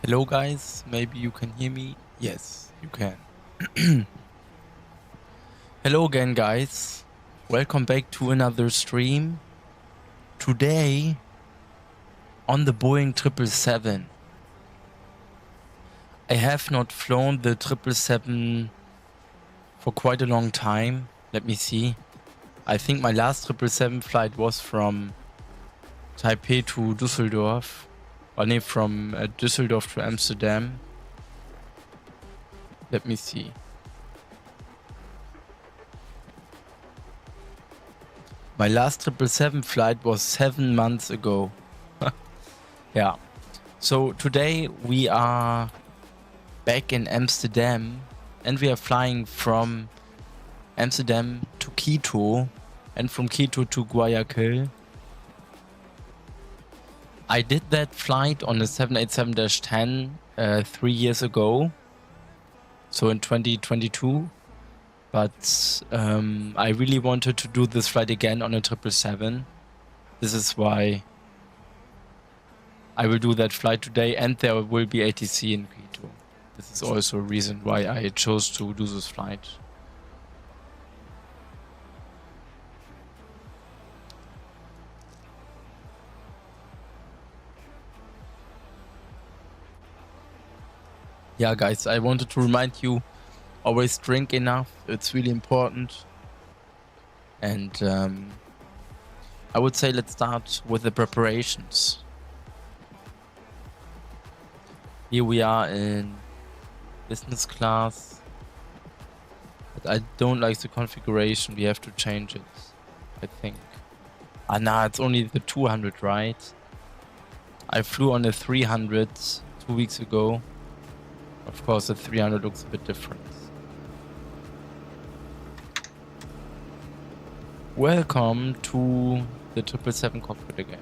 Hello guys, maybe you can hear me. Yes, you can. Hello again guys. Welcome back to another stream. Today on the Boeing 777. I have not flown the 777 for quite a long time. Let me see. I think my last 777 flight was from Taipei to Düsseldorf. Or no, from Düsseldorf to Amsterdam. Let me see. My last 777 flight was 7 months ago. Yeah. So today we are back in Amsterdam and we are flying from Amsterdam to Quito and from Quito to Guayaquil. I did that flight on a 787-10 3 years ago, so in 2022. But I really wanted to do this flight again on a 777. This is why I will do that flight today, and there will be ATC in Quito. This is also a reason why I chose to do this flight. Yeah, guys, I wanted to remind you, always drink enough. It's really important. And I would say let's start with the preparations. Here we are in business class. But I don't like the configuration. We have to change it, I think. Ah, nah, it's only the 200, right? I flew on the 300 2 weeks ago. Of course, the 300 looks a bit different. Welcome to the 777 cockpit again.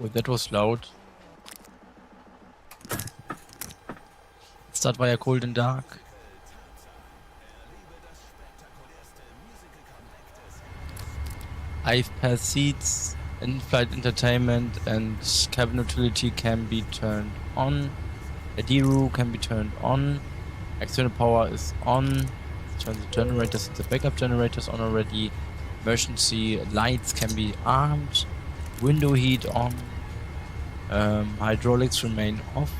Oh, that was loud. Start via cold and dark. iPad seats, in-flight entertainment and cabin utility can be turned on. ADRU can be turned on. External power is on. Let's turn the generators and the backup generators on already. Emergency lights can be armed. Window heat on. Hydraulics remain off.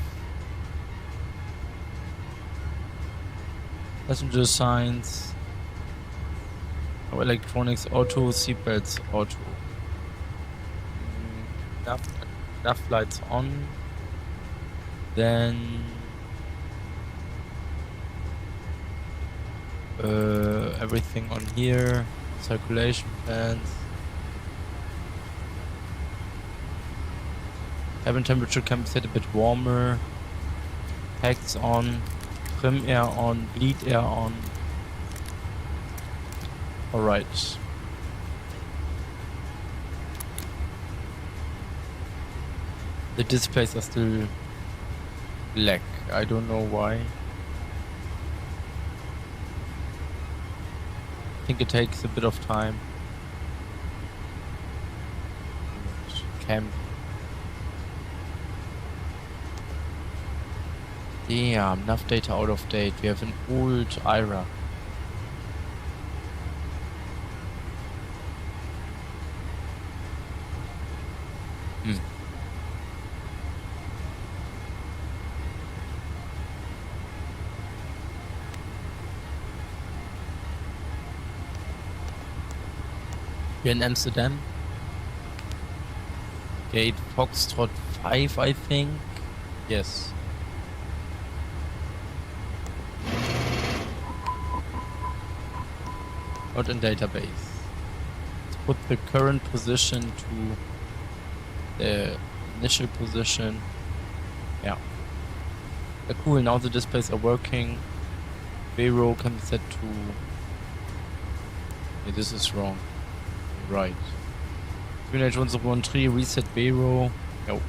Passenger signs. Oh, electronics auto. Seatbelts auto. Enough lights on. Then everything on here, circulation fans, cabin temperature can be set a bit warmer, packs on, trim air on, bleed air on. Alright. The displays are still black. I don't know why. I think it takes a bit of time. Damn, enough data out of date. We have an old IRA. Here in Amsterdam. Gate Foxtrot 5, I think. Yes. Not in database. Let's put the current position to the initial position. Yeah. Cool, now the displays are working. Bayrow can be set to... Yeah, this is wrong. Right. H113, reset Bayrow. No.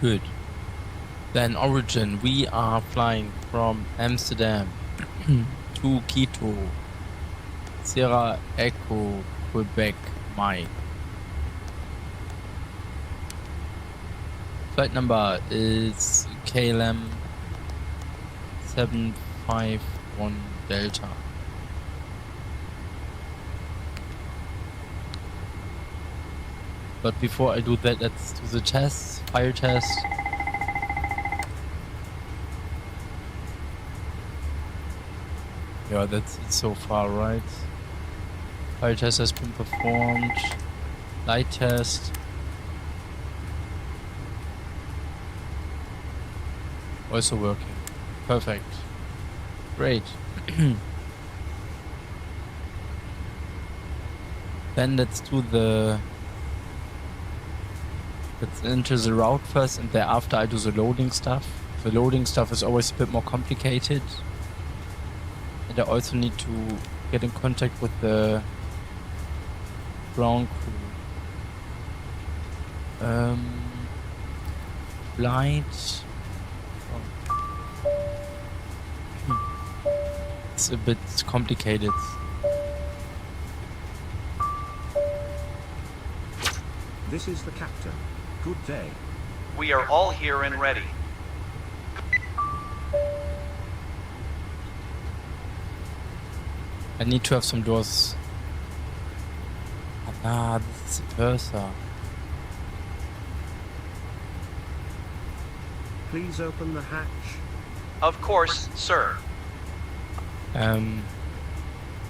Good. Then origin, we are flying from Amsterdam to Quito, Sierra Echo, Quebec, Mike. Flight number is KLM 751 Delta. But before I do that, let's do the test, fire test. Yeah, that's it so far, right? Fire test has been performed. Light test. Also working. Perfect. Great. Then let's do the... Let's enter the route first, and thereafter I do the loading stuff. The loading stuff is always a bit more complicated. And I also need to get in contact with the ground crew. Flight. It's a bit complicated. This is the captain. Good day. We are all here and ready. I need to have some doors. Ah, this is a purser. Please open the hatch. Of course, sir.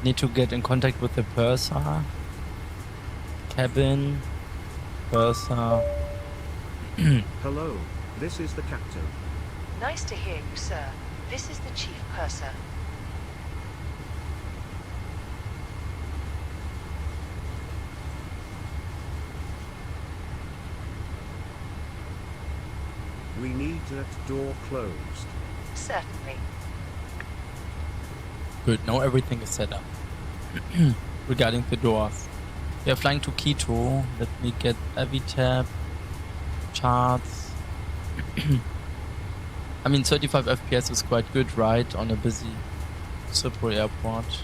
Need to get in contact with the purser. Cabin. Purser. Hello, this is the captain. Nice to hear you, sir. This is the chief purser. We need that door closed. Certainly. Good, now everything is set up. Regarding the doors. We are flying to Quito. Let me get Avitab. Charts. I mean, 35 FPS is quite good, right? On a busy Schiphol airport.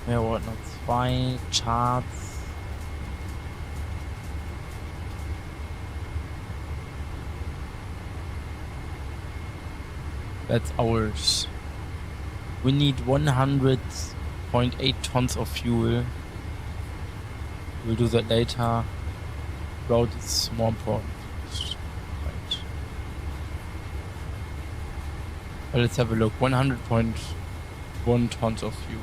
Yeah, what not? 2 Charts. That's ours. We need 100.8 tons of fuel. We'll do that later. Road is more important. Right. But let's have a look. 100.1 tons of fuel.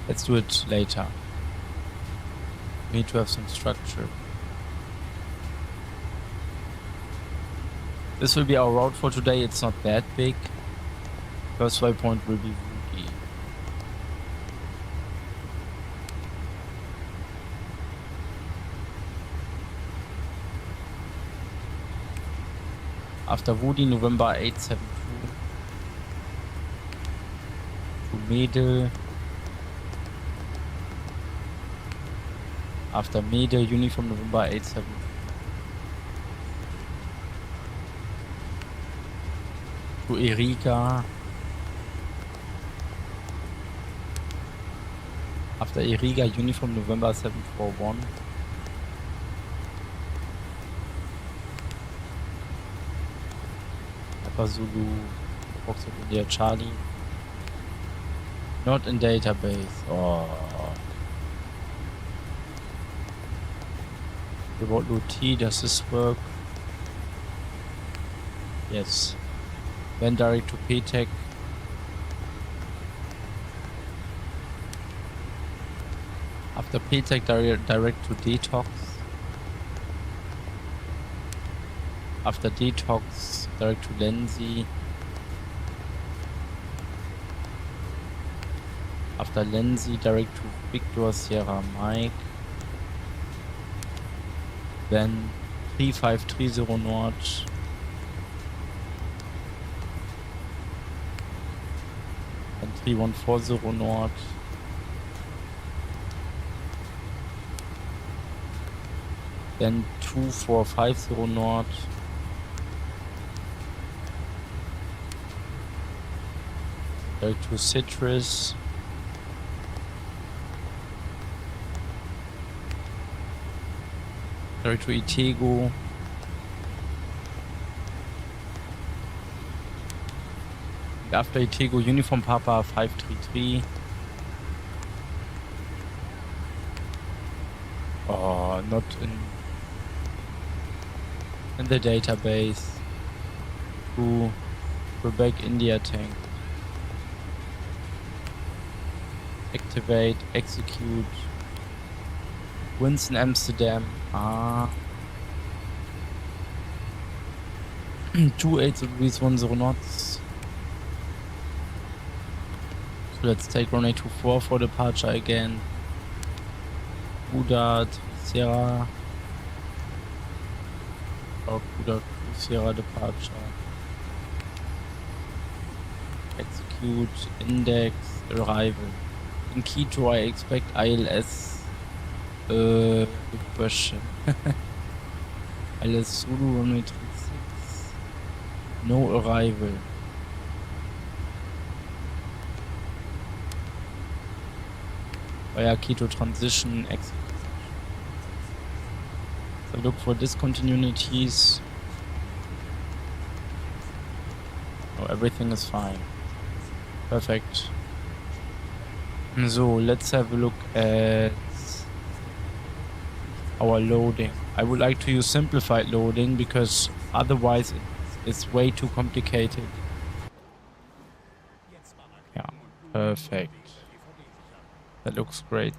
Let's do it later. We need to have some structure. This will be our route for today. It's not that big. First waypoint will be Woody. After Woody, November 872. To Mädel. After Mädel, Uniform November 87. To Erika. After Erika, Uniform November 741. Papa Zulu, Fox India Charlie. Not in database. Oh. About Luti, does this work? Yes. Then direct to PTEC. After PTEC, direct to Detox. After Detox, direct to Lenzi. After Lenzi, direct to Victor Sierra Mike. Then 3530 Nord. And 3140 Nord. Then 2450 Nord. Direct to Citrus. Direct to Itego. And after Itego, Uniform Papa 533. Oh, not in the database. To Quebec India tank. Activate, execute. Winston Amsterdam. 28 degrees 10 knots. So let's take runway 24 for departure again. Buda, Sierra. Oh, Buda, Sierra departure. Execute, index, arrival. In QUITO, I expect ILS. Good question. ILS Zulu, runway 36. No arrival. Via QUITO transition, exit. So look for discontinuities. Oh, everything is fine. Perfect. So let's have a look at our loading. I would like to use simplified loading because otherwise it's way too complicated. Yeah, perfect. That looks great.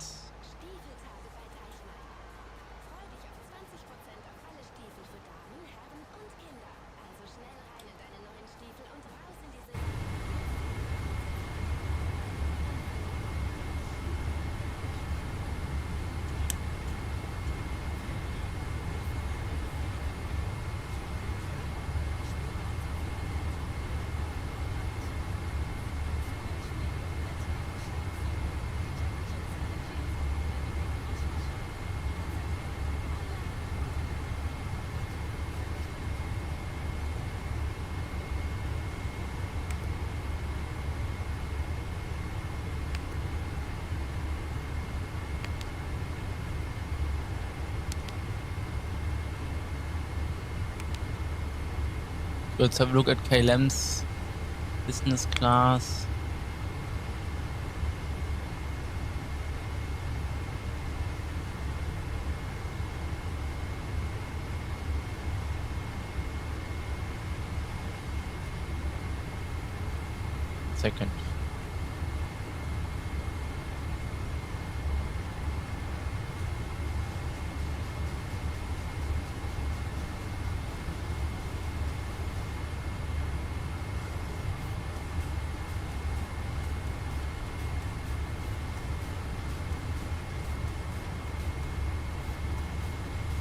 Let's have a look at KLM's business class. Second.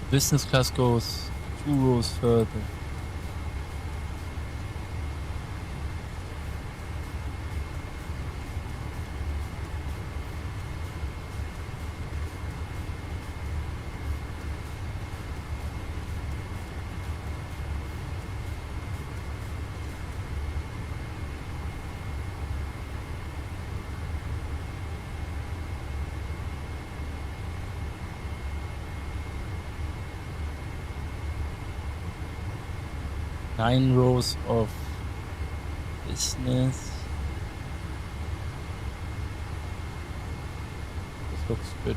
Business class goes 2 rows further. Nine rows of business. This looks good.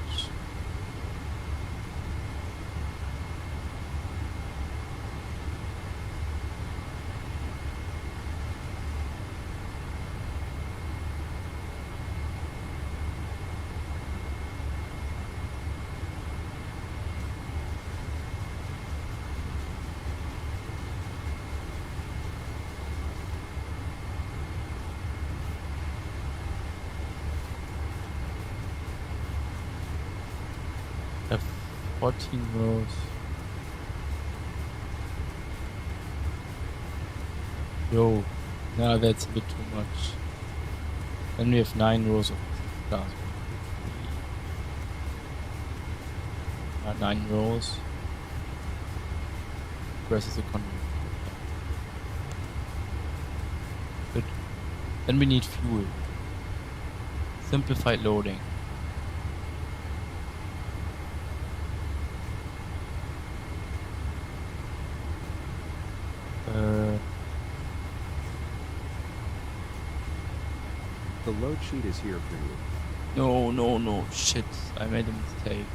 Have 14 rows. Yo, no, that's a bit too much. Then we have 9 rows of class. 9 rows versus economy. Good. Then we need fuel. Simplified loading. The load sheet is here for you. No, shit, I made a mistake.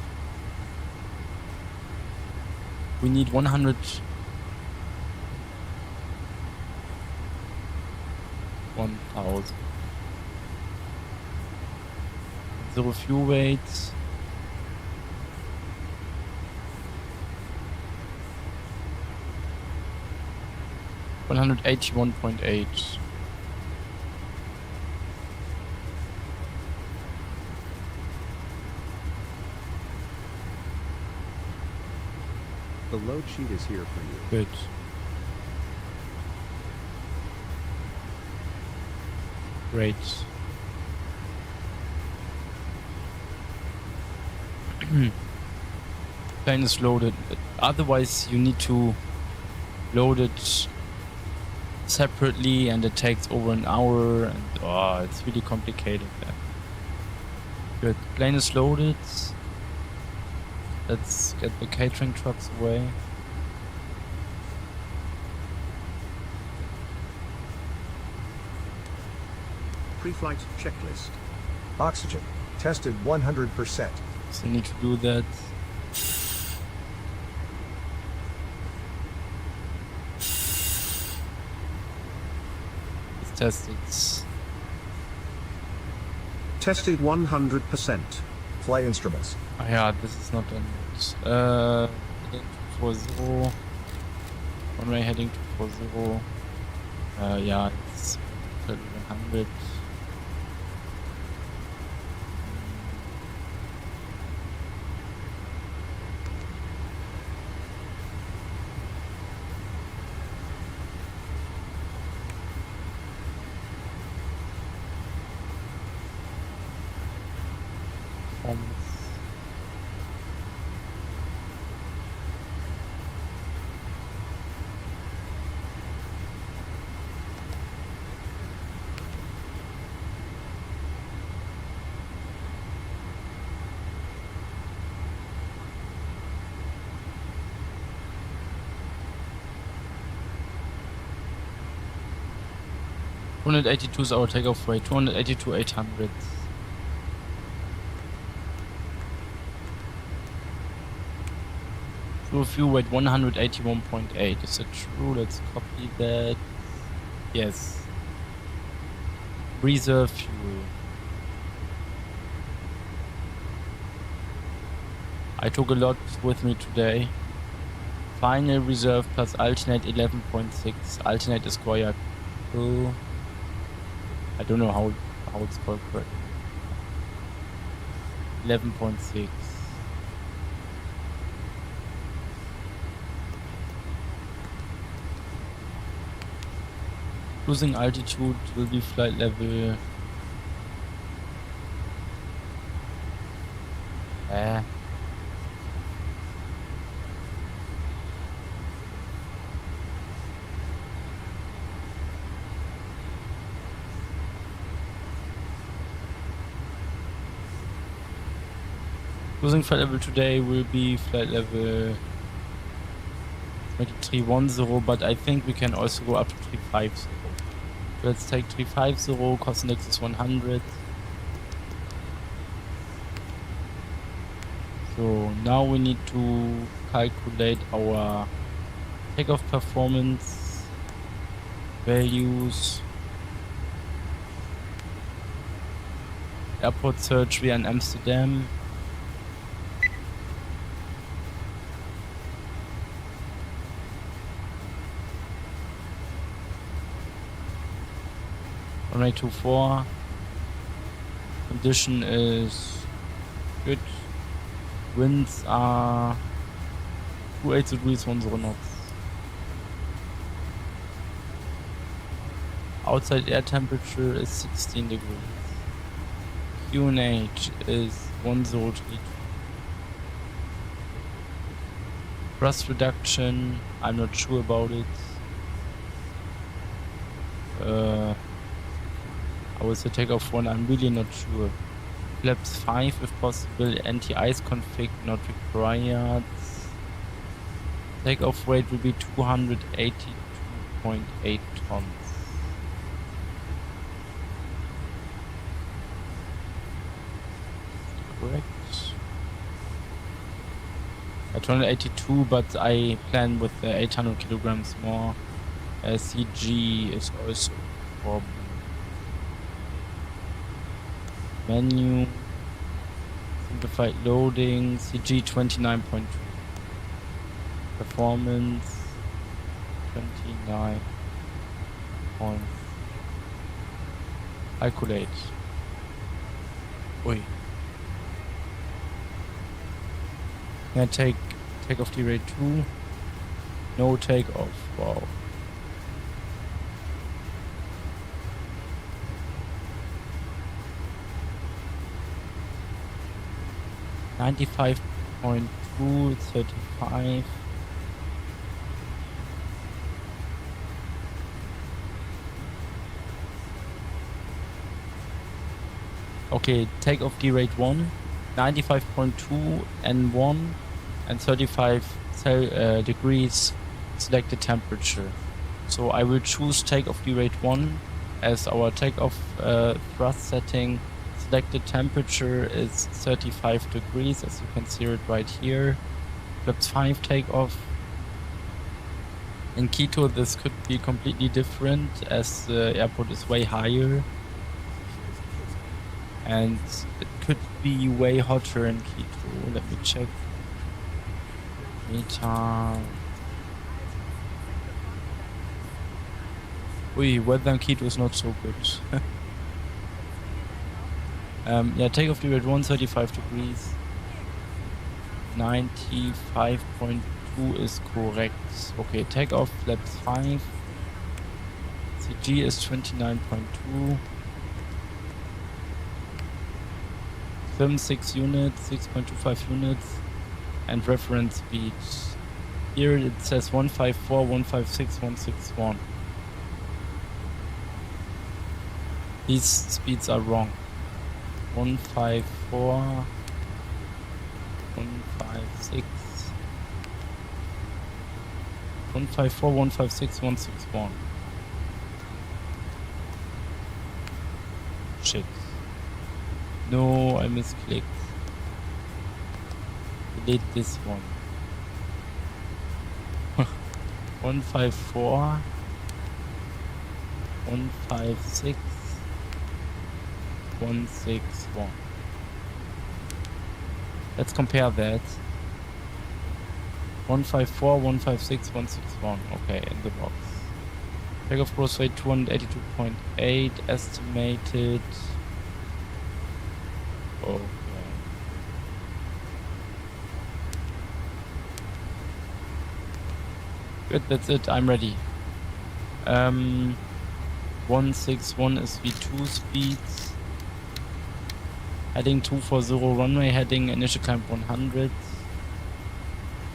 We need 100... 1000. Zero fuel weight. $181.8. The load sheet is here for you. Good. Great. Plane is loaded. Otherwise, you need to load it separately, and it takes over an hour, and it's really complicated there. Good. Plane is loaded. Let's get the catering trucks away. Pre-flight checklist. Oxygen. Tested 100%. So I need to do that. It's tested. Tested 100%. Flight instruments. Ah, yeah, this is not done yet. Heading to 40. Runway heading to 40. Yeah, it's 100. Performance. $282 is our takeoff weight. 282,800. Fuel weight 181.8. Is it true? Let's copy that. Yes. Reserve fuel. I took a lot with me today. Final reserve plus alternate 11.6. Alternate is QUITO. I don't know how it's called correctly. 11.6. Cruising altitude will be flight level. Cruising flight level today will be flight level 2310, but I think we can also go up to 350. Let's take 350, cost index is 100. So now we need to calculate our takeoff performance values. Airport surgery in Amsterdam. Runway 24. Condition is good. Winds are 28 degrees 10 knots. Outside air temperature is 16 degrees. QNH is 1032. Thrust reduction, I'm not sure about it. I will say takeoff 1, I'm really not sure. Flaps 5 if possible, anti-ice config not required. Takeoff weight will be 282.8 tons. Correct. At 282, but I plan with the 800 kilograms more. CG is also a problem. Menu, simplified loading, CG 29.2. Performance 29 point. Calculate. Oi. Yeah, take off the rate 2. No takeoff. Wow. .2, 35. Okay, take off the rate 1, 95.2 N1 and 35 degrees selected temperature. So I will choose take off the rate 1 as our takeoff thrust setting. Selected temperature is 35 degrees, as you can see it right here. Flaps 5 takeoff. In Quito this could be completely different as the airport is way higher. And it could be way hotter in Quito. Let me check. Meter. Ui, weather in Quito is not so good. Yeah, take off the rate 1, 35 degrees. 95.2 is correct. Okay, take off flaps 5. CG is 29.2. Film 6 units, 6.25 units. And reference speed. Here it says 154, 156, 161. These speeds are wrong. 154, 156, 154, 156, 161. Shit. No, I misclicked. Delete this one. 154, 156, 161. Let's compare that. 154, 156, 161. Okay, in the box. Takeoff gross weight 282.8 estimated. Okay. Good, that's it. I'm ready. 161 is V2 speeds. Heading 240 runway, heading initial climb 100.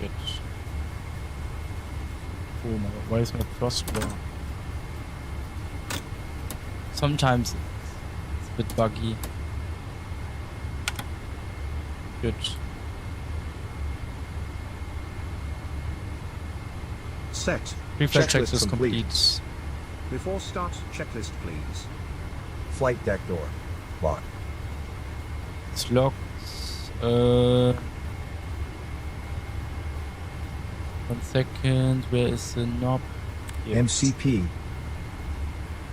Good. Oh my god, why is my thrust low? Sometimes it's a bit buggy. Good. Set. Pre-flight Checklist checklist complete. Before start, checklist please. Flight deck door. Lock. It's locked. 1 second. Where is the knob? Here. MCP.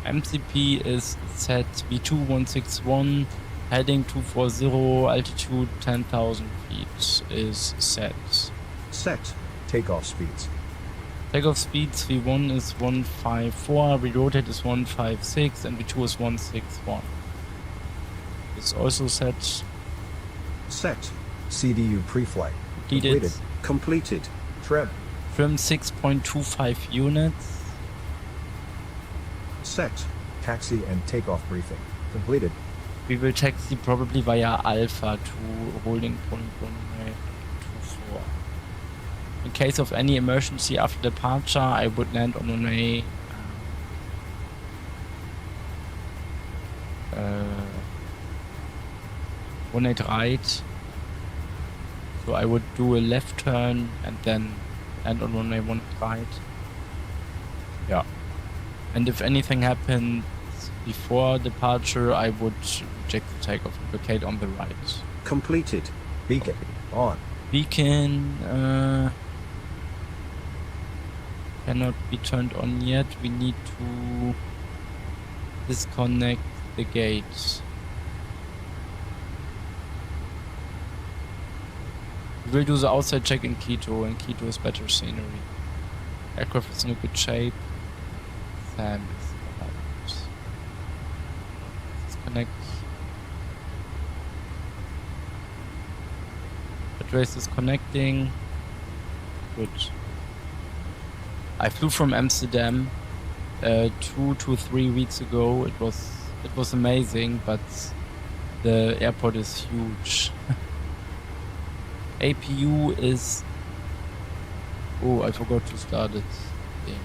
MCP is set V2 161, heading 240, altitude 10,000 feet is set. Set. Takeoff speeds. Takeoff speeds V1 is 154, rerotate is 156, and V2 is 161. It's also set. Set. CDU pre-flight. Completed. Completed. Trim. Trim 6.25 units. Set. Taxi and takeoff briefing. Completed. We will taxi probably via Alpha to holding point runway 24. In case of any emergency after departure, I would land on runway 18 right. So I would do a left turn and then land on runway 18 right. Yeah. And if anything happens before departure, I would reject the takeoff and locate on the right. Completed. Beacon. On. Beacon cannot be turned on yet. We need to disconnect the gates. We will do the outside check in Quito, and Quito is better scenery. Aircraft is in a good shape. Sam is alright. Disconnect. The trace is connecting. Good. I flew from Amsterdam 2 to 3 weeks ago. It was amazing, but the airport is huge. APU is... Oh, I forgot to start it. Damn.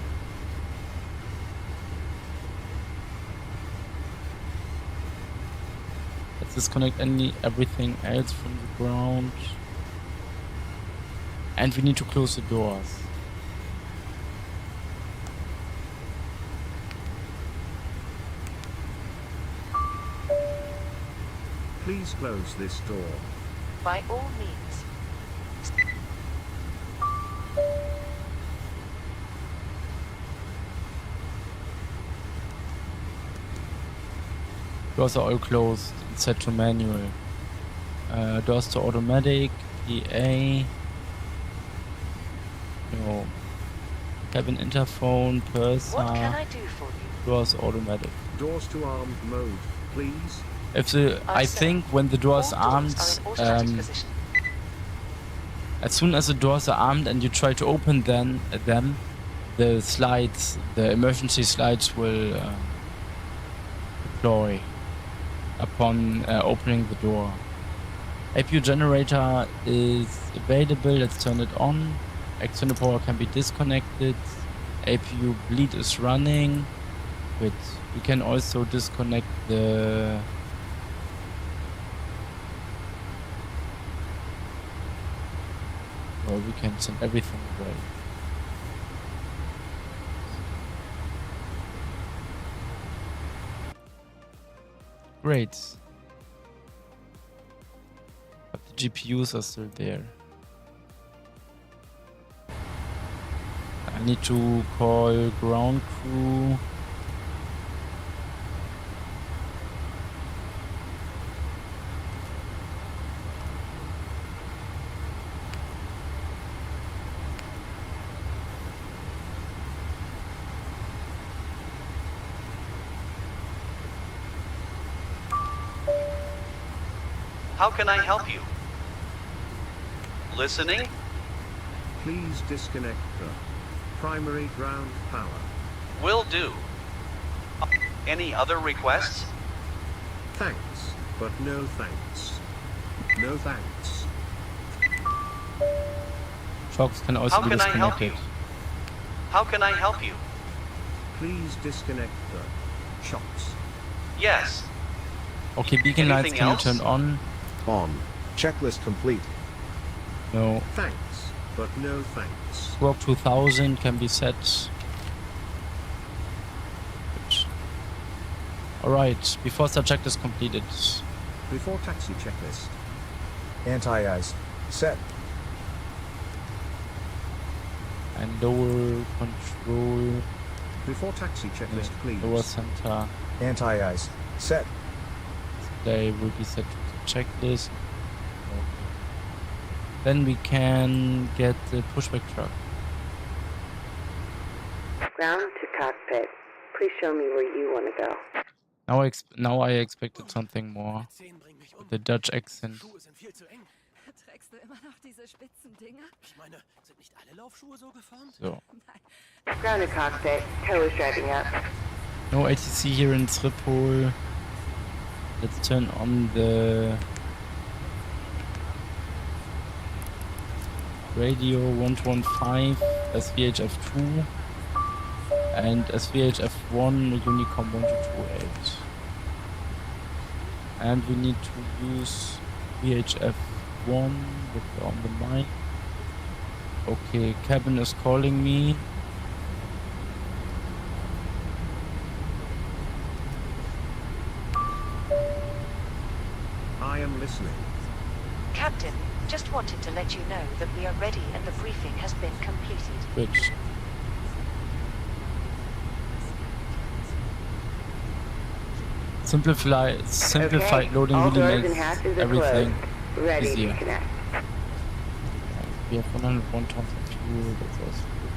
Let's disconnect everything else from the ground. And we need to close the doors. Please close this door. By all means. Doors are all closed. It's set to manual. Doors to automatic. PA. No. Cabin interphone. Purser. What can I do for you? Doors automatic. Doors to armed mode, please. If the I think when the doors All armed, doors are in automatic position. as soon as the doors are armed and you try to open them, the slides, the emergency slides will deploy upon opening the door. APU generator is available. Let's turn it on. External power can be disconnected. APU bleed is running. Good. We can also disconnect the or we can send everything away. Great. But the GPUs are still there. I need to call ground crew. How can I help you? Listening? Please disconnect the primary ground power. Will do. Any other requests? Thanks, but no thanks. No thanks. Shocks can also How be can I help disconnected. you? How can I help you? Please disconnect the shocks. Yes. Okay, beacon lights Anything can else? turn on. On. Checklist complete. No. Thanks, but no thanks. Squawk 2000 can be set. Alright, before the check is completed. Before taxi checklist. Anti-ice. Set. And lower control. Before taxi checklist, please. Lower center. Anti-ice. Set. They will be set to the checklist. Then we can get the pushback truck. Ground to cockpit. Please show me where you want to go. Now I expected something more. With the Dutch accent. Trägst du immer noch diese spitzen Dinger? Ich meine, sind nicht alle Laufschuhe so geformt? So. Ground to cockpit. Tow is driving up. No ATC here in Schiphol. Let's turn on the radio 115 SVHF2 and SVHF1 Unicom 1228. And we need to use VHF1 with on the mic. Okay, cabin is calling me. I am listening. Captain, just wanted to let you know that we are ready and the briefing has been completed. Which? Simplified loading all really doors and makes hatches are everything closed. Ready easier. to connect. We have 101 tons of fuel, that's also good.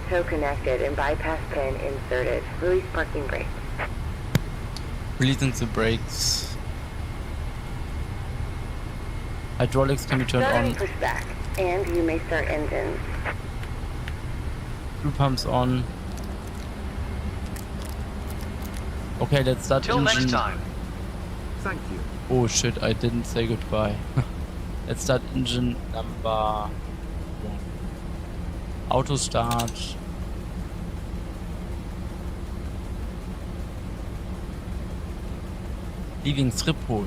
Tow connected and bypass pin inserted. Release parking brake. Releasing the brakes. Hydraulics can be turned Starting on. push back, and you may start engines. Fuel pumps on. Okay, let's start Till engine. next time. Thank you. Oh shit, I didn't say goodbye. Let's start engine number 1. Auto start. Leaving Schiphol.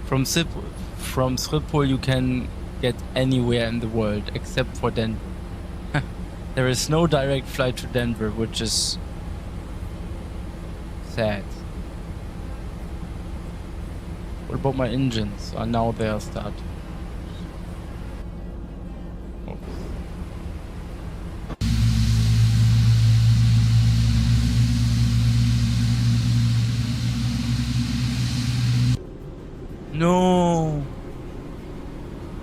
From Schiphol you can get anywhere in the world except for Denver. There is no direct flight to Denver, which is sad. What about my engines? Now they are starting. Oops. No!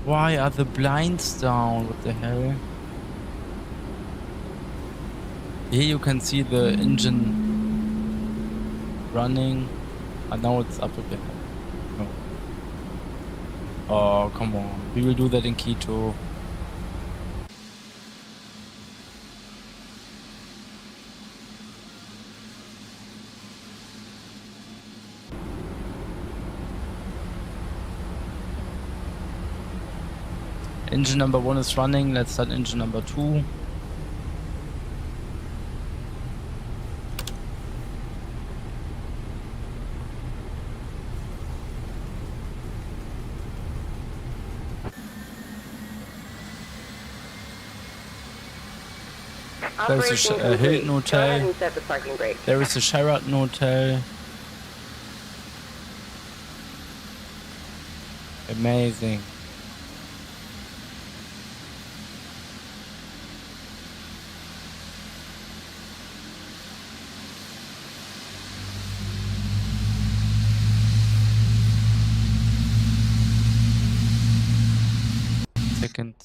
Why are the blinds down? What the hell? Here you can see the engine running. And now it's up again. No. Oh, come on. We will do that in Quito. Engine number 1 is running. Let's start engine number 2. There is a Operation Hilton complete. Go ahead Hotel. and set the parking brake. There is a Sheraton Hotel. Amazing. Seconds.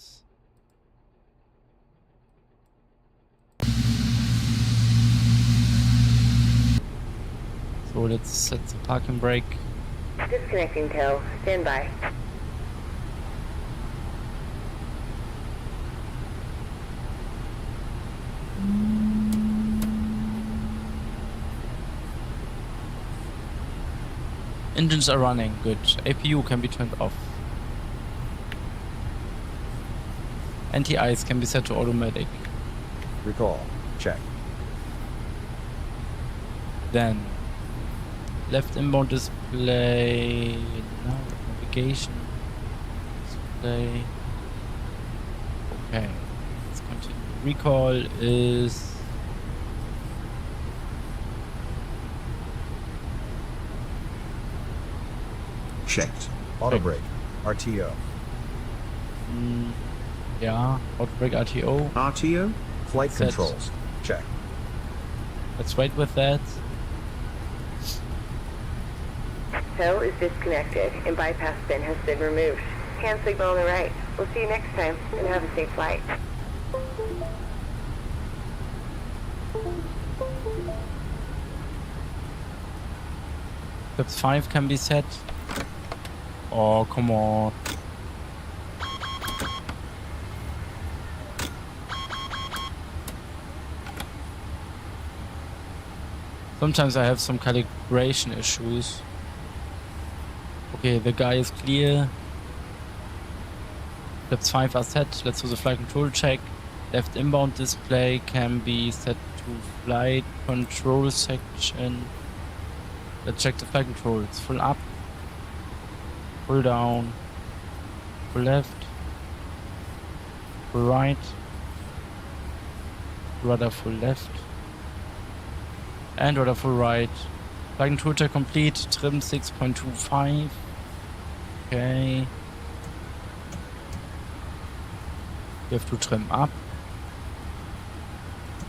So let's set the parking brake. Disconnecting tow. Stand by. Engines are running, good. APU can be turned off. Anti-ice can be set to automatic. Recall. Check. Then left inbound display, no, navigation display. Okay, let's continue. Recall is Checked. Auto brake. RTO. Yeah, auto brake RTO. RTO? Flight Set. controls. Check. Let's wait with that. Tow is disconnected and bypass pin has been removed. Hand signal on the right. We'll see you next time and have a safe flight. Flaps 5 can be set. Oh, come on. Sometimes I have some calibration issues. Okay, the guy is clear. Flaps 5 are set. Let's do the flight control check. Left inbound display can be set to flight control section. Let's check the flight controls. Full up, full down, full left, full right, rudder full left, and rudder full right. Flight control check complete. Trim 6.25. Okay. You have to trim up.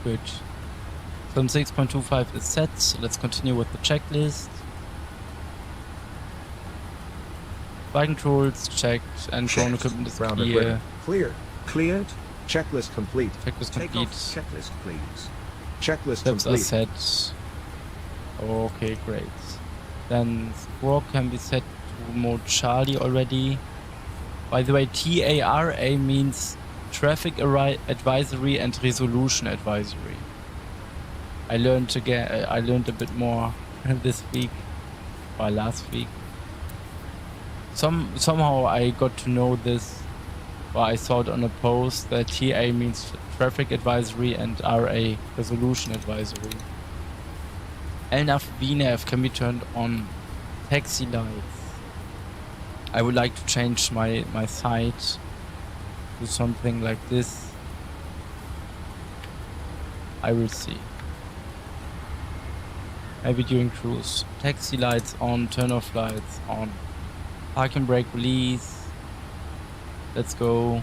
Good. Trim 6.25 is set, so let's continue with the checklist. Flight controls checked and ground equipment is Ground clear. equipment. Clear. Cleared? Checklist complete. Checklist Take complete. off checklist, please. Checklist Steps are complete. set. Okay, great. Then squawk can be set to mode Charlie already. By the way, TARA means Traffic Advisory and Resolution Advisory. I learned again. I learned a bit more this week or last week. Somehow I got to know this, or I saw it on a post that TA means Traffic Advisory and RA Resolution Advisory. LNAV VNAV can be turned on. Taxi lights. I would like to change my sight to something like this. I will see. Maybe during cruise. Taxi lights on, turn off lights on. Parking brake release. Let's go.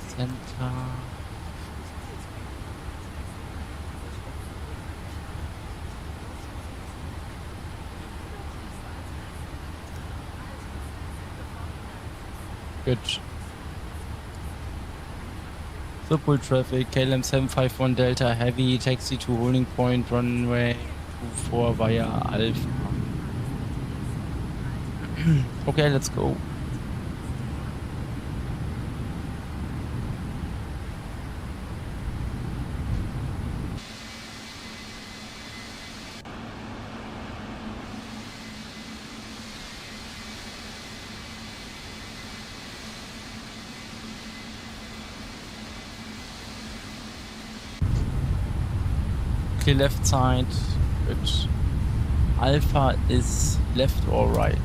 Center. Good. Subway traffic, KLM 751 Delta Heavy, taxi to holding point, runway 24 via Alpha. Okay, let's go. Clear left side. Good. Alpha is left or right?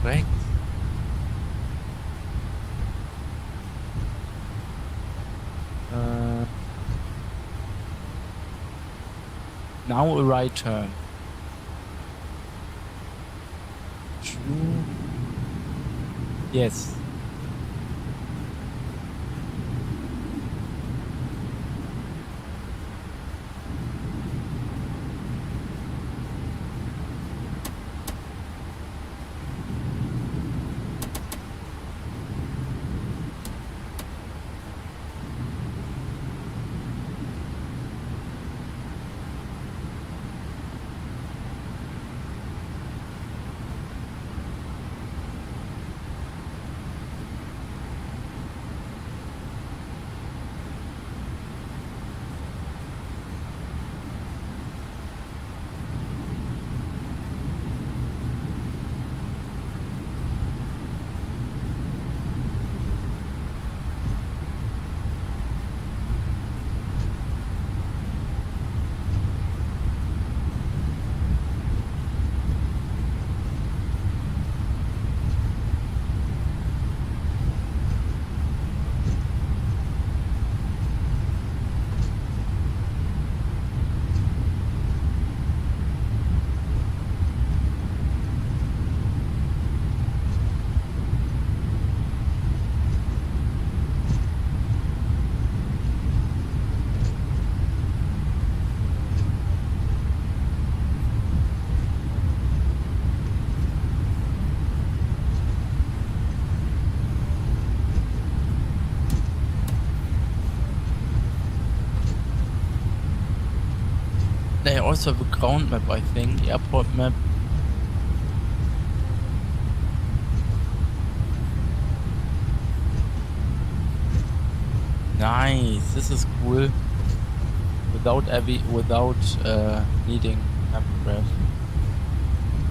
Correct. Now a right turn. True. Yes. They also have a ground map, I think, airport map. Nice, this is cool. Without needing aircraft.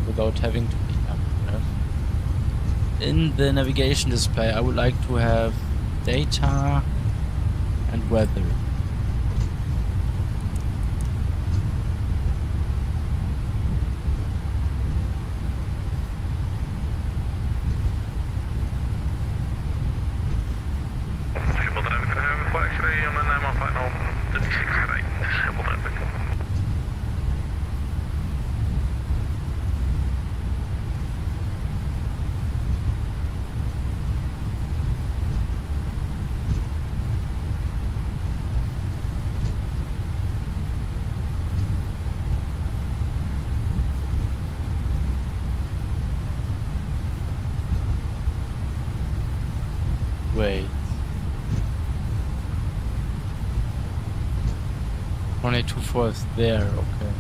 Without having to be aircraft. In the navigation display, I would like to have data and weather. Wait. 124 is there, okay.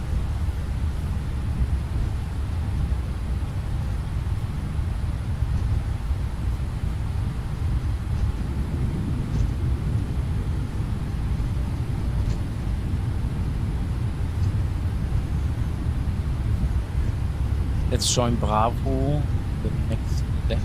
Let's join Bravo, the next left.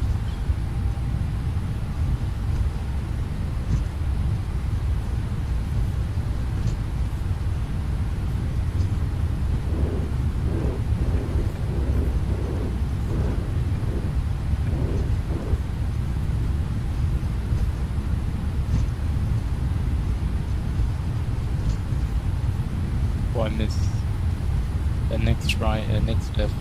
Oh, I missed. The next right, next left.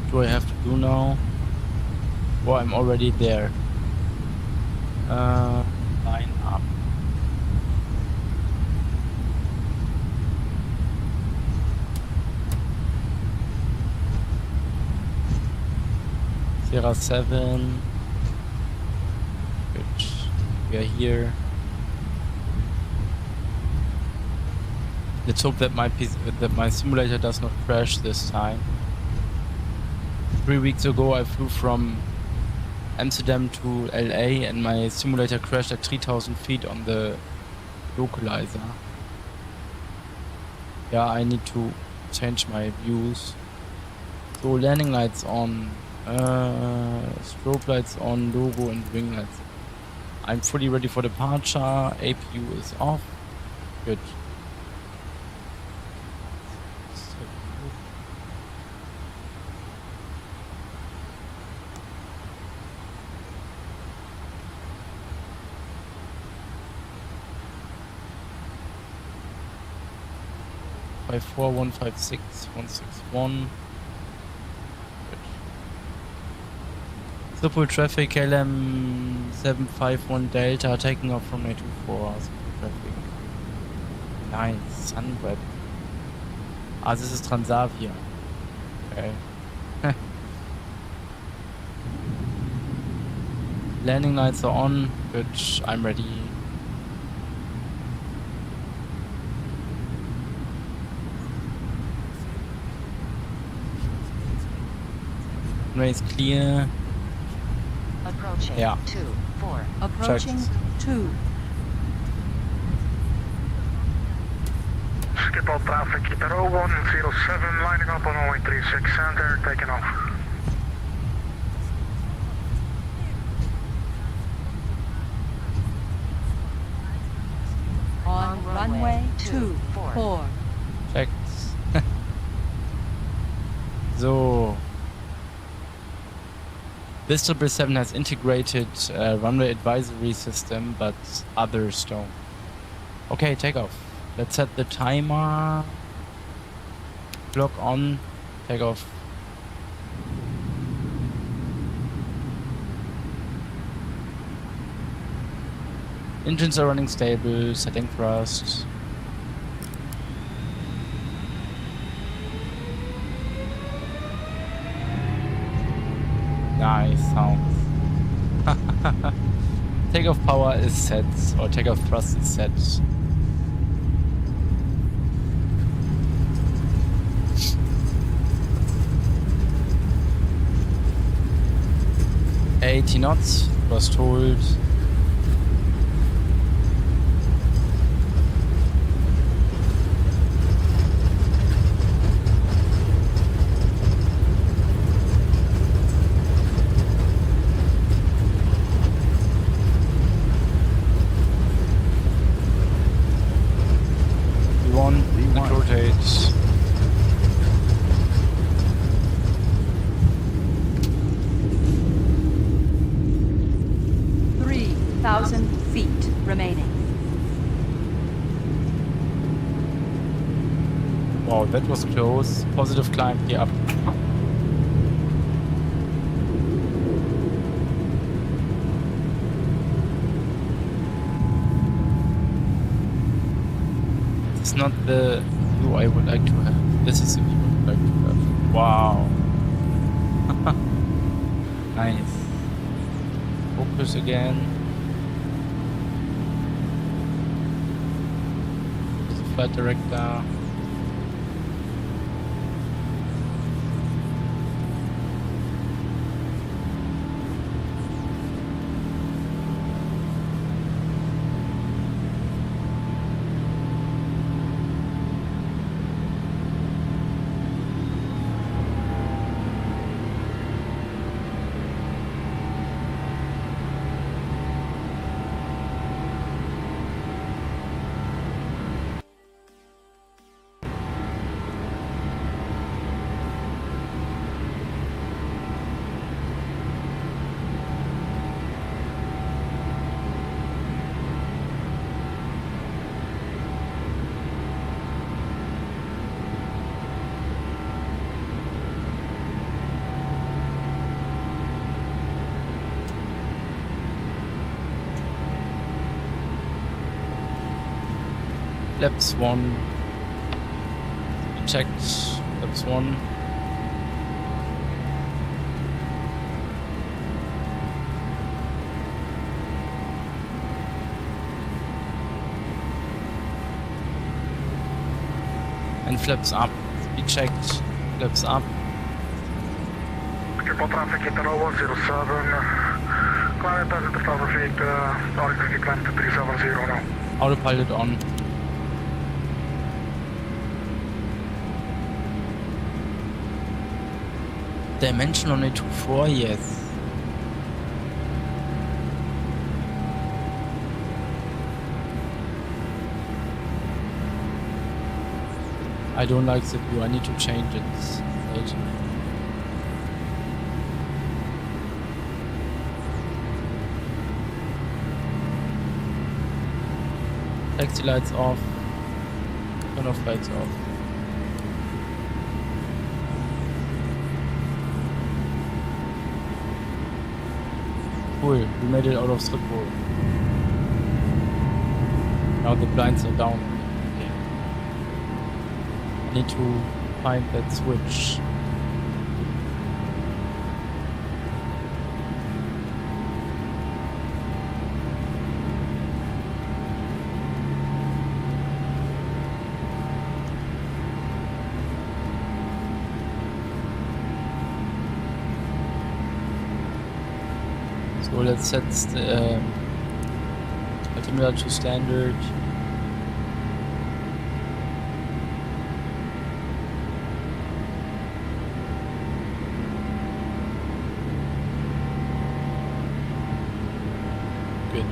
What do I have to do now? Oh, I'm already there. Line up. Sierra 7. Good. We are here. Let's hope that my simulator does not crash this time. 3 weeks ago I flew from Amsterdam to LA and my simulator crashed at 3000 feet on the localizer. Yeah, I need to change my views. So landing lights on, strobe lights on, logo and wing lights. I'm fully ready for departure, APU is off. Good. Five 4 156 161. Good. Triple traffic KLM 751 Delta taking off from 824. Triple traffic. Nice. Sunweb. Ah, this is Transavia. Okay. Landing lights are on. Good. I'm ready. Runway is clear. Approaching Yeah. 2. 4. Approaching Checked. 2. Skip all traffic, Keep 0107, lining up on runway 36 center, taking off. On runway 2, 4. Checked. So. This 777 has integrated runway advisory system, but others don't. Okay, takeoff. Let's set the timer. Clock on. Takeoff. Engines are running stable. Setting thrust. Nice sounds. Takeoff power is set, or takeoff thrust is set. $80 knots, was told. And rotate. 3,000 feet remaining. Wow, that was close. Positive climb here up. It's not the view I would like to have. This is the view I would like to have. Wow. Nice. Focus again. Flight director. Laps 1. Checked. Laps 1. And flaps up. Speed checked. Flaps up. Triple traffic at 0107. Climb at 1,000 feet. Automatic climb to 370 now. Autopilot on. Dimension on a 2-4, yes. I don't like the view, I need to change it later. Taxi lights off. Turn off lights off. Cool, we made it out of Schiphol. Now the blinds are down. Okay. I need to find that switch. So let's set the altimeter to standard. Good.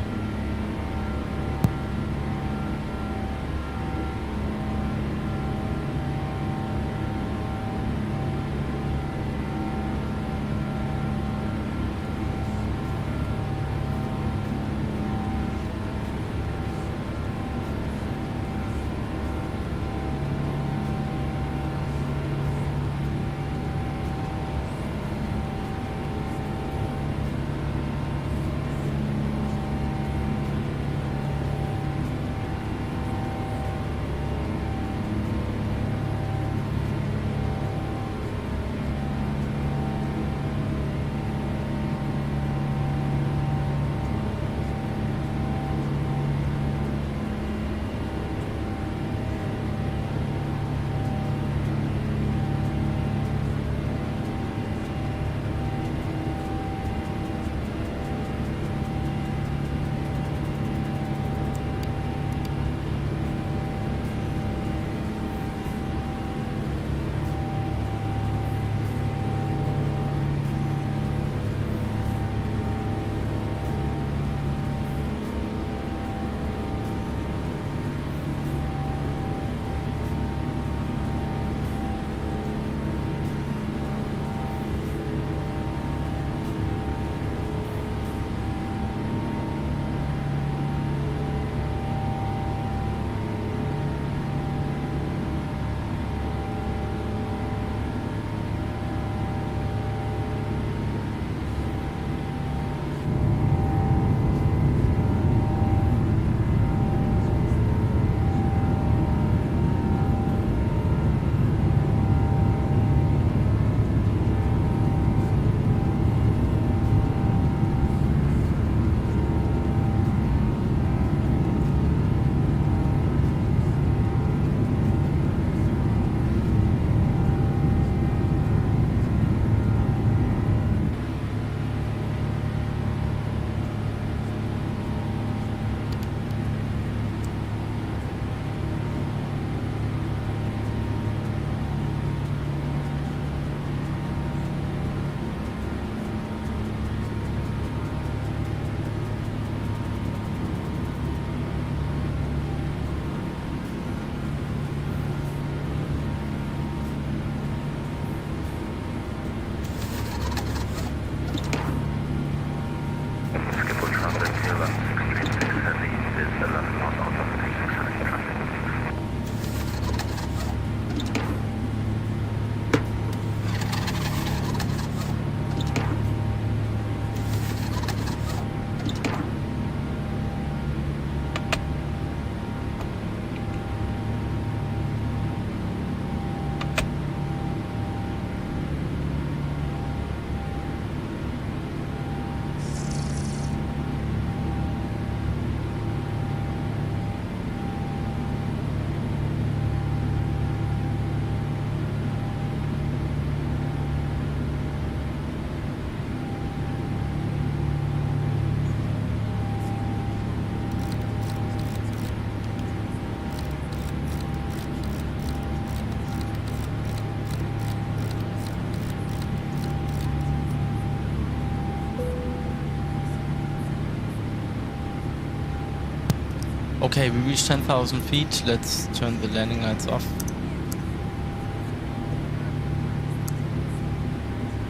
Okay, we reached 10,000 feet. Let's turn the landing lights off.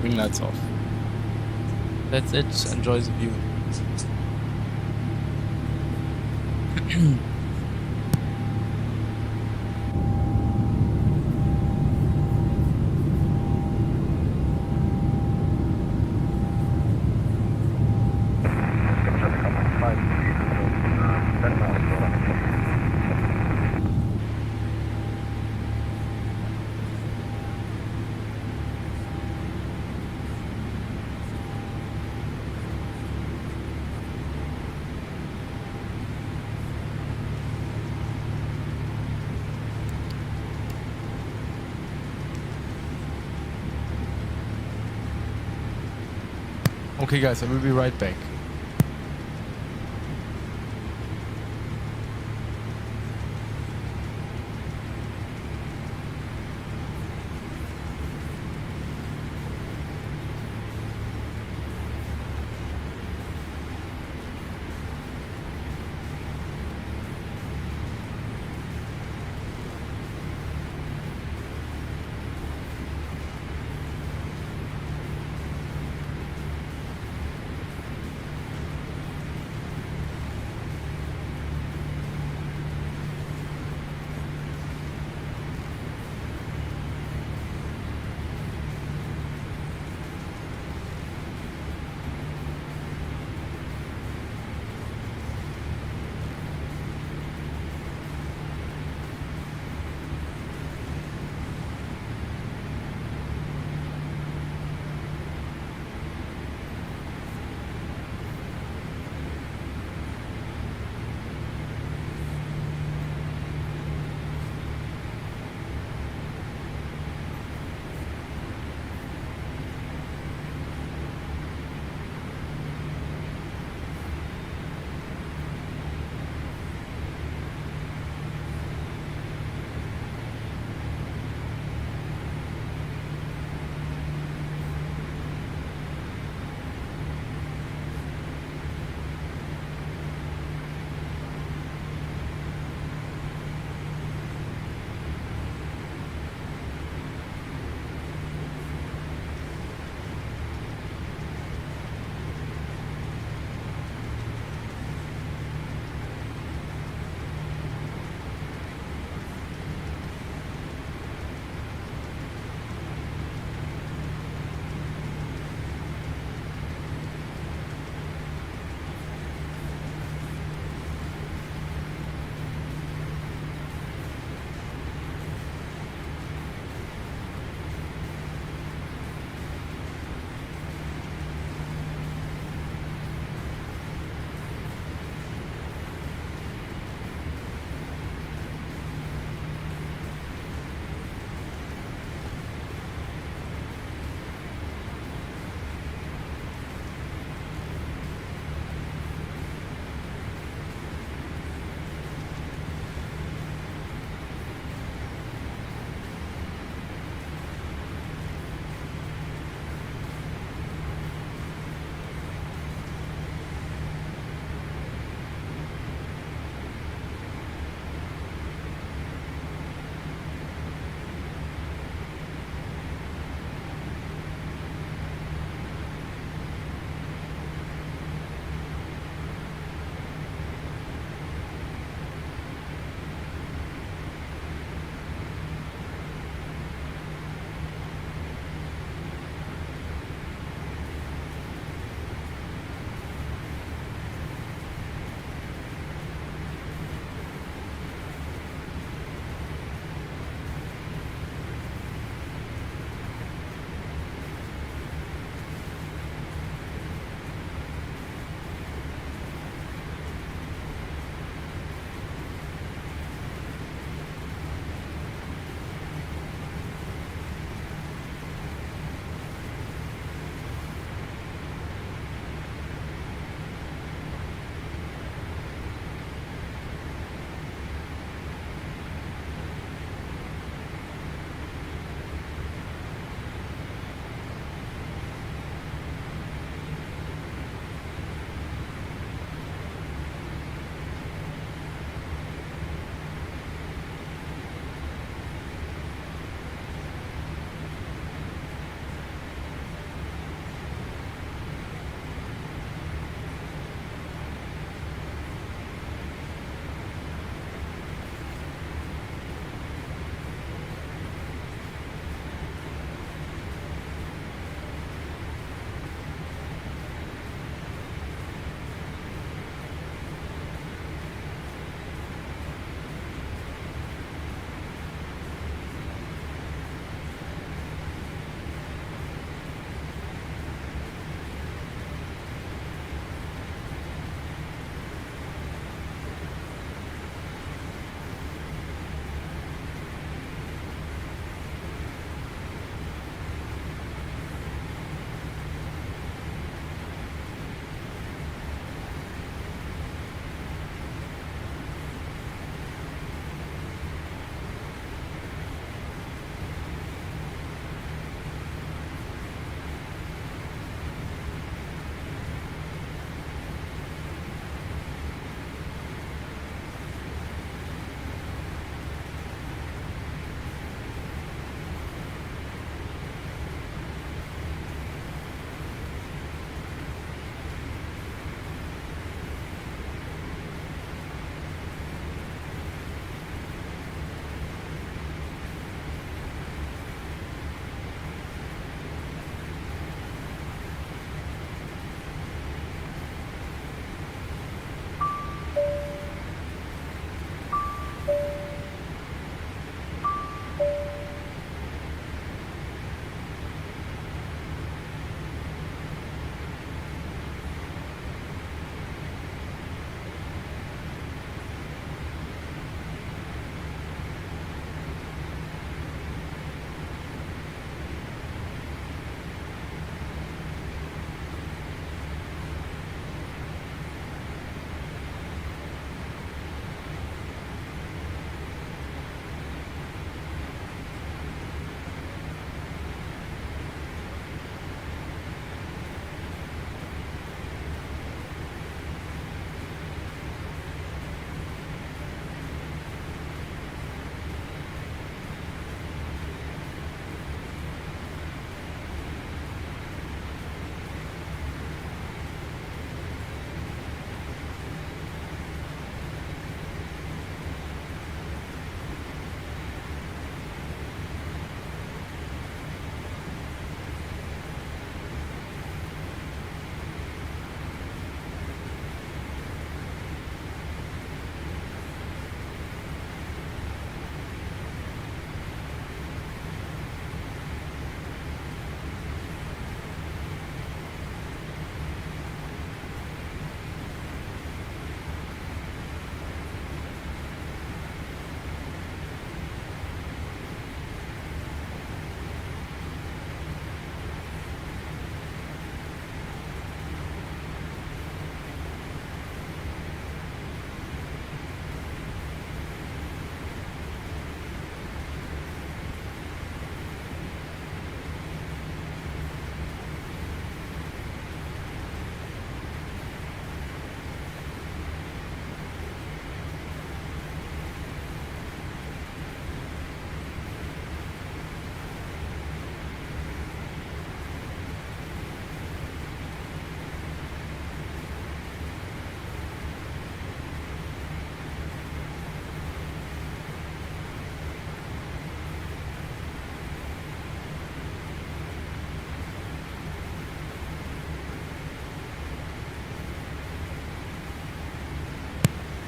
Wing lights off. That's it. Enjoy the view. Okay guys, I will be right back.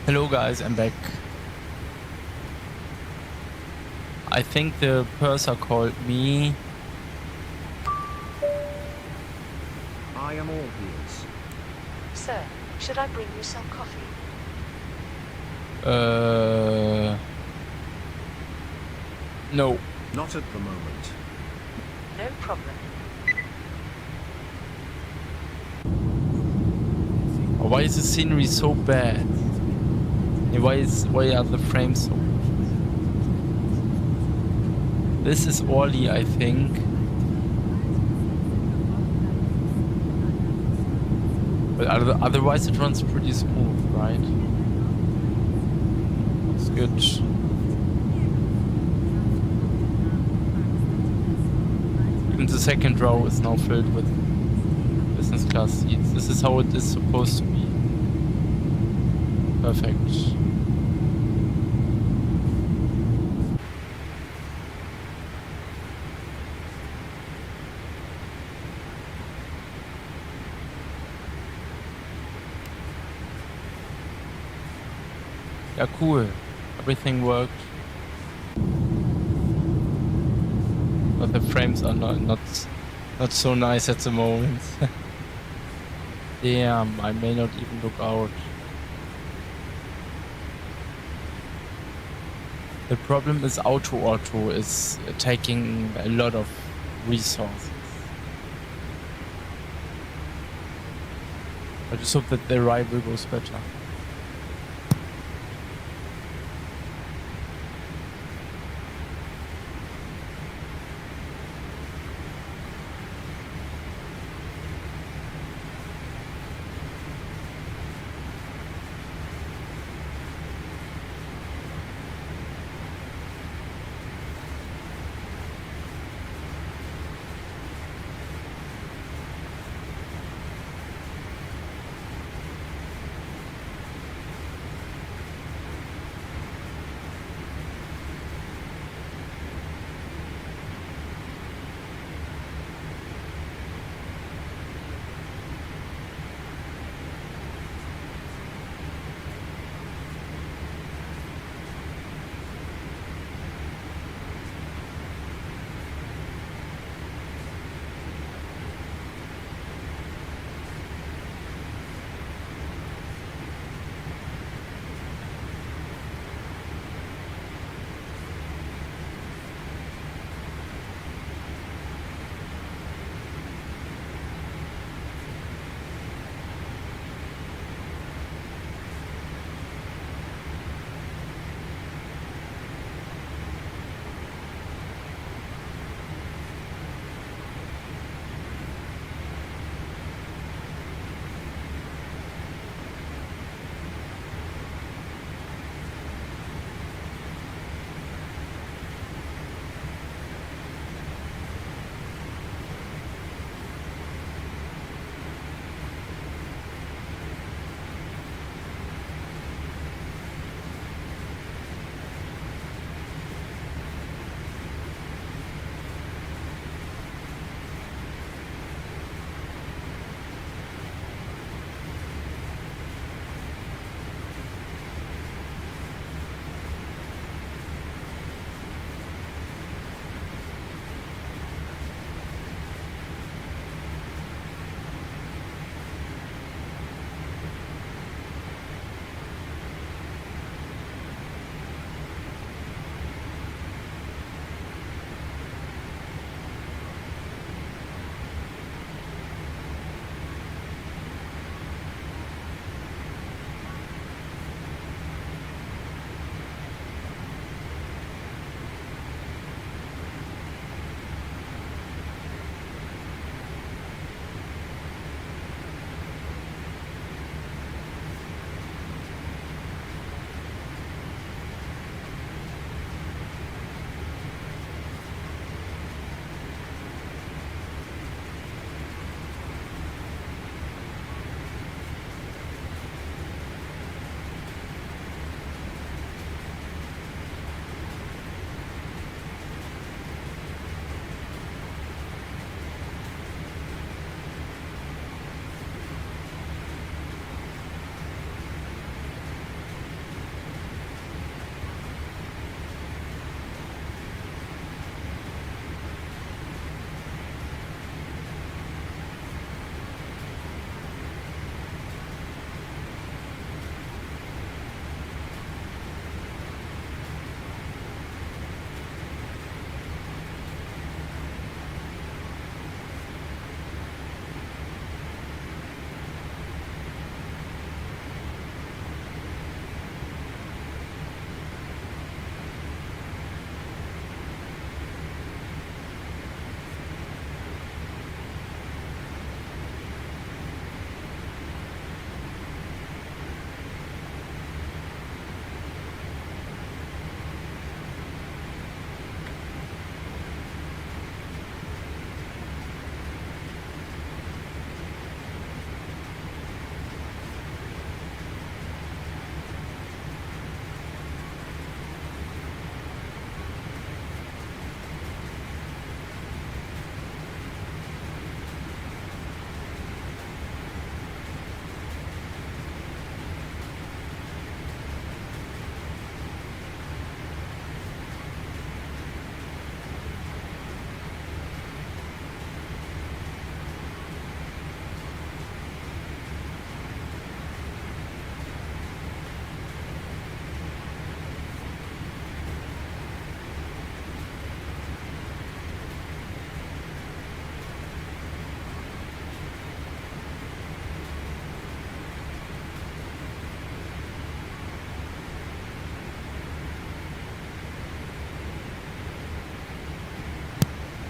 Hello guys, I'm back. I think the purser called me. I am all ears. Sir, should I bring you some coffee? No. Not at the moment. No problem. Why is the scenery so bad? And why are the frames so? This is Orly, I think. But otherwise it runs pretty smooth, right? It's good. Even the second row is now filled with business class seats. This is how it is supposed to be. Perfect. Yeah, cool. Everything worked. But the frames are not so nice at the moment. Damn, I may not even look out. The problem is auto is taking a lot of resources. I just hope that the rival goes better.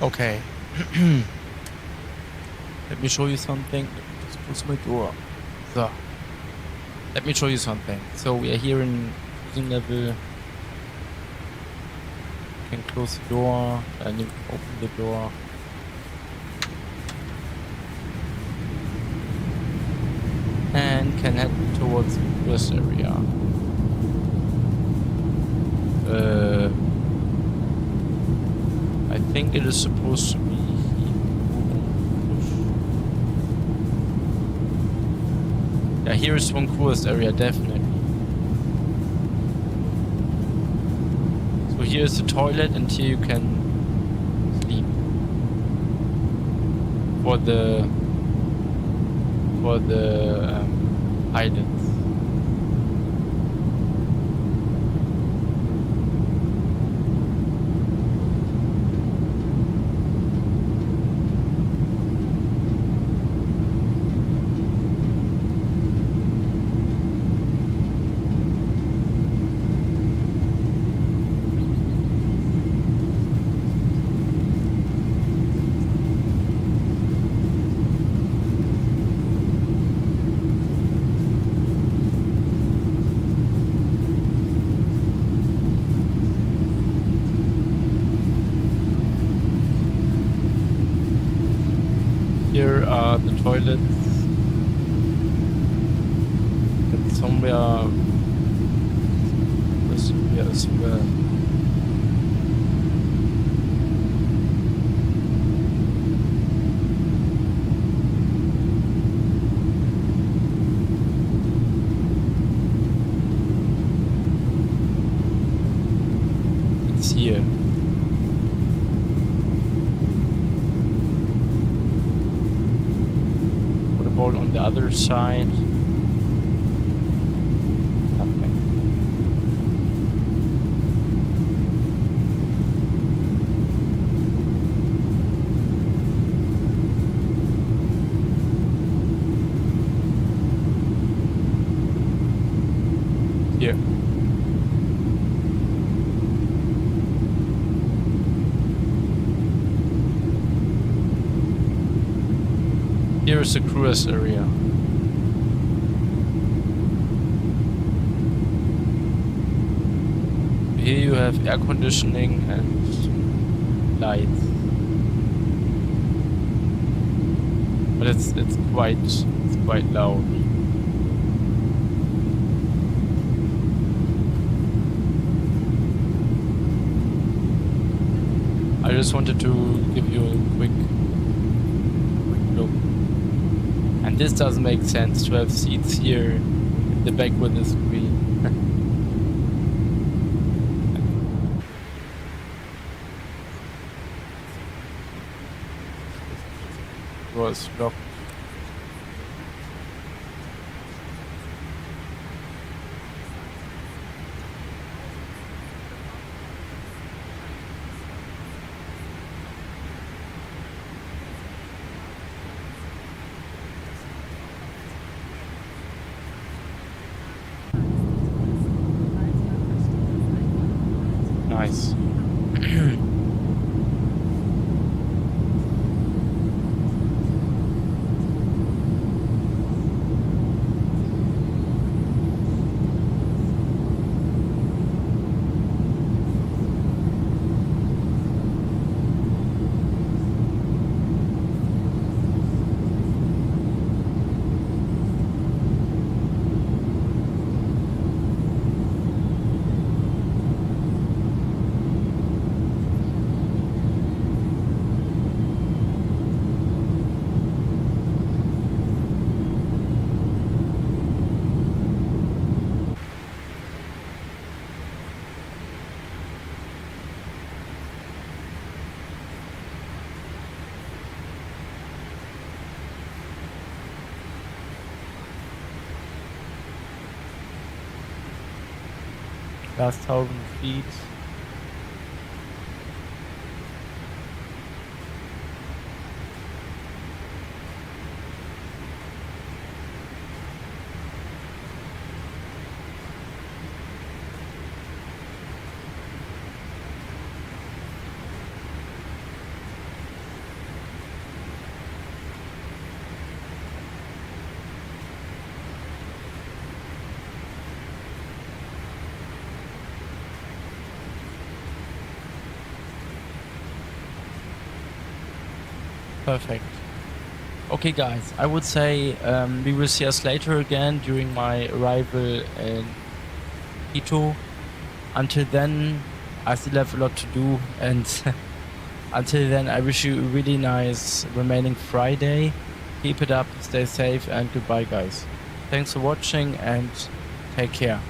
Okay. Let me show you something. Let me just close my door. So, let me show you something. So we are here in cruising level. You can close the door and you can open the door. And can head towards the cruise area. I think it is supposed to be here. Yeah, here is one cruise area, definitely. So here is the toilet, and here you can sleep. For the pilots. Here are the toilets. And somewhere as well. It's here. On the other side. Nothing. Here. Here is the cruise area. Here you have air conditioning and lights. But it's quite loud. I just wanted to give you a quick look. And this doesn't make sense to have seats here in the back with the screen. It was locked. Nice. Last 1,000 feet. Perfect. Okay, guys, I would say we will see us later again during my arrival in QUITO. Until then, I still have a lot to do, and until then, I wish you a really nice remaining Friday. Keep it up, stay safe, and goodbye, guys. Thanks for watching, and take care.